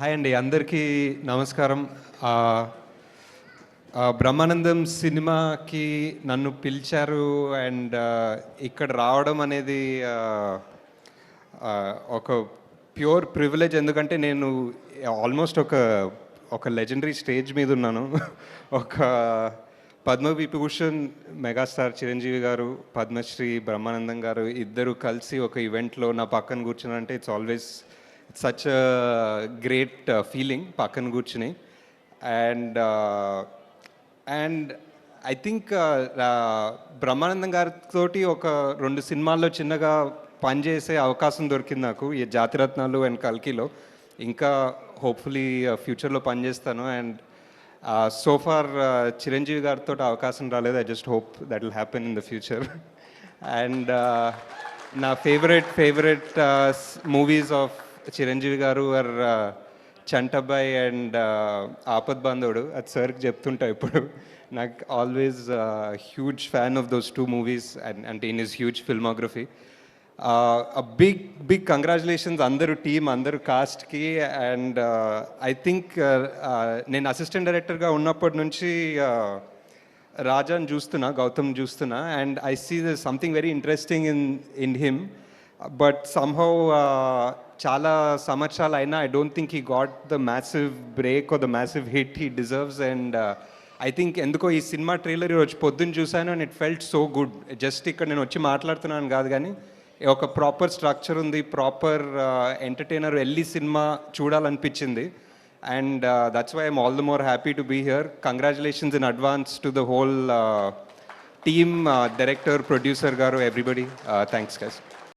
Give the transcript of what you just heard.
Hi అండి, అందరికీ నమస్కారం. బ్రహ్మానందం సినిమాకి నన్ను పిలిచారు అండ్ ఇక్కడ రావడం అనేది ఒక ప్యూర్ ప్రివిలేజ్. ఎందుకంటే నేను ఆల్మోస్ట్ ఒక లెజెండరీ స్టేజ్ మీద ఉన్నాను. ఒక పద్మవిభూషణ్ మెగాస్టార్ చిరంజీవి గారు, పద్మశ్రీ బ్రహ్మానందం గారు ఇద్దరు కలిసి ఒక ఈవెంట్లో నా పక్కన కూర్చున్నారంటే it's always such great feeling పక్కన కూర్చుని. And and I think Brahmanandam గారితో ఒక 2 సినిమాల్లో చిన్నగా పనిచేసే అవకాశం దొరికింది నాకు, ఈ జాతిరత్నాలు అండ్ కల్కిలో. ఇంకా హోప్ఫుల్లీ ఫ్యూచర్లో పనిచేస్తాను. అండ్ సో ఫార్ చిరంజీవి గారితో అవకాశం రాలేదు. I just hope that will happen in the future. And నా ఫేవరెట్ మూవీస్ ఆఫ్ చిరంజీవి గారు ఆర్ చంటబ్బాయ్ అండ్ ఆపద్ బాంధవుడు. అది సార్కి చెప్తుంటా ఇప్పుడు. నాకు always huge fan of those 2 movies and in his huge filmography. Big congratulations అందరూ టీమ్, అందరూ కాస్ట్కి. అండ్ ఐ థింక్ నేను అసిస్టెంట్ డైరెక్టర్గా ఉన్నప్పటి నుంచి రాజాని గౌతమ్ చూస్తున్నా, and I see the something very interesting in him. But somehow చాలా సంవత్సరాలు అయినా I don't think he got the massive break or the massive hit he deserves. And I think ఎందుకో ఈ సినిమా ట్రైలర్ ఈరోజు పొద్దున్న చూశాను and it felt so good. Just ఇక్కడ నేను వచ్చి మాట్లాడుతున్నాను కాదు, కానీ ఒక ప్రాపర్ స్ట్రక్చర్ ఉంది, ప్రాపర్ ఎంటర్టైనర్ వెళ్ళి సినిమా చూడాలనిపించింది. And that's why I'm all the more happy to be here. Congratulations in advance to the whole team, director, producer గారు, ఎవ్రీబడి. Thanks guys.